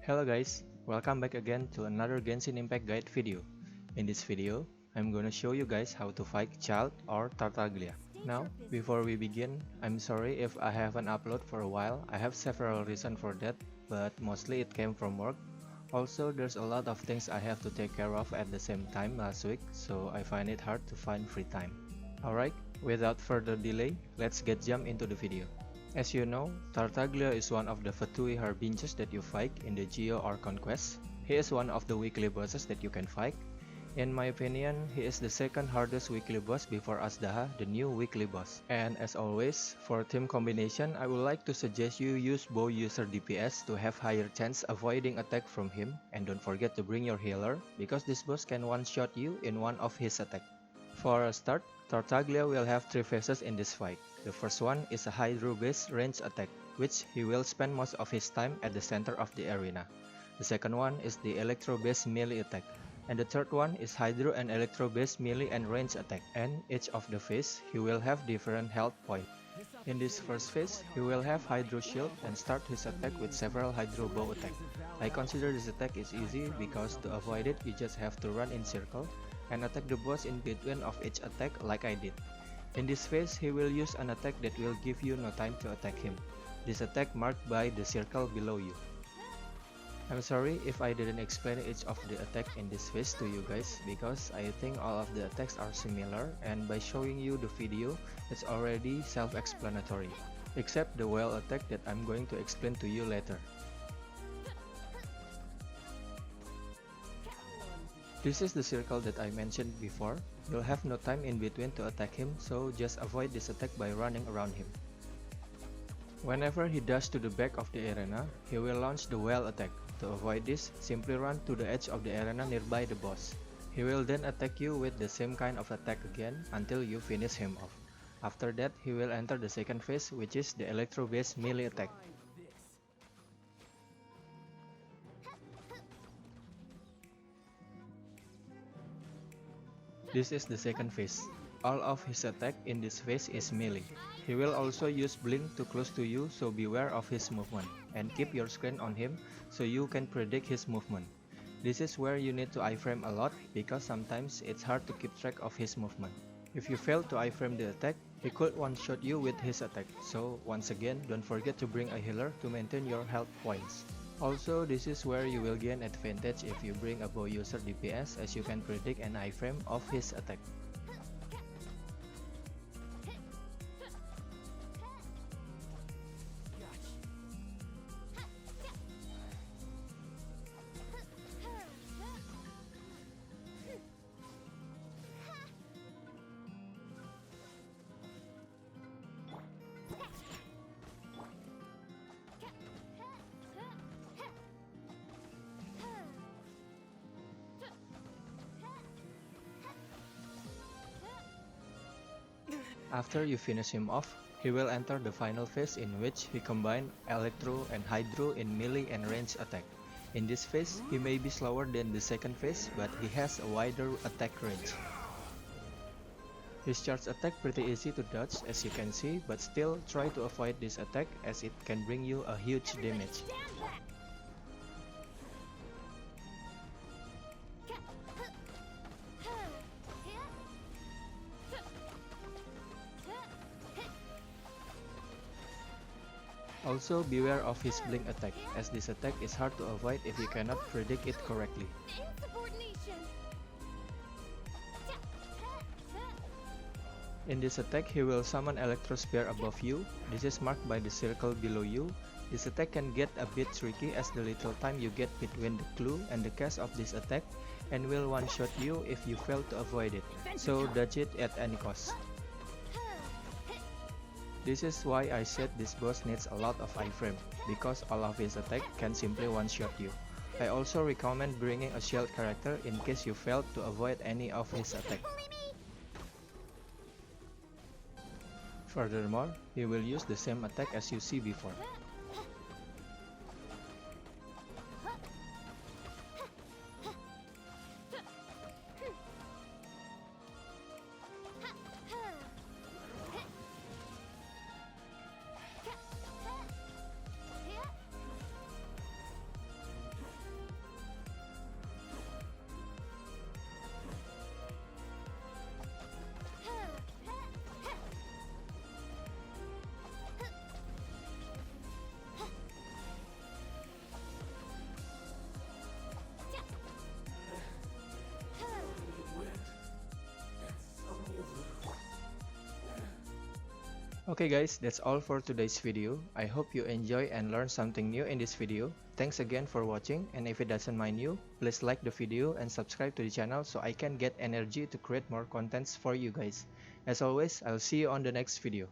Hello guys, welcome back again to another Genshin Impact guide video. In this video, I'm gonna show you guys how to fight Childe or Tartaglia. Now, before we begin, I'm sorry if I haven't uploaded for a while. I have several reasons for that, but mostly it came from work. Also, there's a lot of things I have to take care of at the same time last week, so I find it hard to find free time. Alright, without further delay, let's get jump into the video. As you know, Tartaglia is one of the Fatui Harbingers that you fight in the Geo or Conquest. He is one of the weekly bosses that you can fight. In my opinion, he is the second hardest weekly boss before Azhdaha, the new weekly boss. And as always, for team combination, I would like to suggest you use bow user DPS to have higher chance avoiding attack from him, and don't forget to bring your healer, because this boss can one-shot you in one of his attack. For a start, Tartaglia will have 3 phases in this fight. The first one is a Hydro-based range attack, which he will spend most of his time at the center of the arena. The second one is the Electro-based melee attack. And the third one is Hydro and Electro-based melee and range attack. And each of the phase, he will have different health points. In this first phase, he will have Hydro Shield and start his attack with several Hydro Bow attack. I consider this attack is easy because to avoid it, you just have to run in circle and attack the boss in between of each attack like I did. In this phase, he will use an attack that will give you no time to attack him. This attack marked by the circle below you. I'm sorry if I didn't explain each of the attack in this phase to you guys, because I think all of the attacks are similar, and by showing you the video, it's already self-explanatory, except the whale attack that I'm going to explain to you later. This is the circle that I mentioned before. You'll have no time in between to attack him, so just avoid this attack by running around him. Whenever he dashes to the back of the arena, he will launch the whale attack. To avoid this, simply run to the edge of the arena nearby the boss. He will then attack you with the same kind of attack again until you finish him off. After that, he will enter the second phase, which is the Electro-based melee attack. This is the second phase. All of his attack in this phase is melee. He will also use blink to close to you, so beware of his movement, and keep your screen on him so you can predict his movement. This is where you need to iframe a lot, because sometimes it's hard to keep track of his movement. If you fail to iframe the attack, he could one-shot you with his attack, so once again, don't forget to bring a healer to maintain your health points. Also, this is where you will gain advantage if you bring a bow user DPS, as you can predict an iframe of his attack. After you finish him off, he will enter the final phase in which he combines Electro and Hydro in melee and range attack. In this phase, he may be slower than the second phase, but he has a wider attack range. His charge attack pretty easy to dodge as you can see, but still try to avoid this attack as it can bring you a huge damage. Also beware of his blink attack, as this attack is hard to avoid if you cannot predict it correctly. In this attack, he will summon Electro Spear above you. This is marked by the circle below you. This attack can get a bit tricky as the little time you get between the clue and the cast of this attack, and will one-shot you if you fail to avoid it, so dodge it at any cost. This is why I said this boss needs a lot of iframe, because all of his attack can simply one-shot you. I also recommend bringing a shield character in case you failed to avoid any of his attack. Furthermore, he will use the same attack as you see before. Okay guys, that's all for today's video. I hope you enjoy and learn something new in this video. Thanks again for watching, and if it doesn't mind you, please like the video and subscribe to the channel so I can get energy to create more contents for you guys. As always, I'll see you on the next video.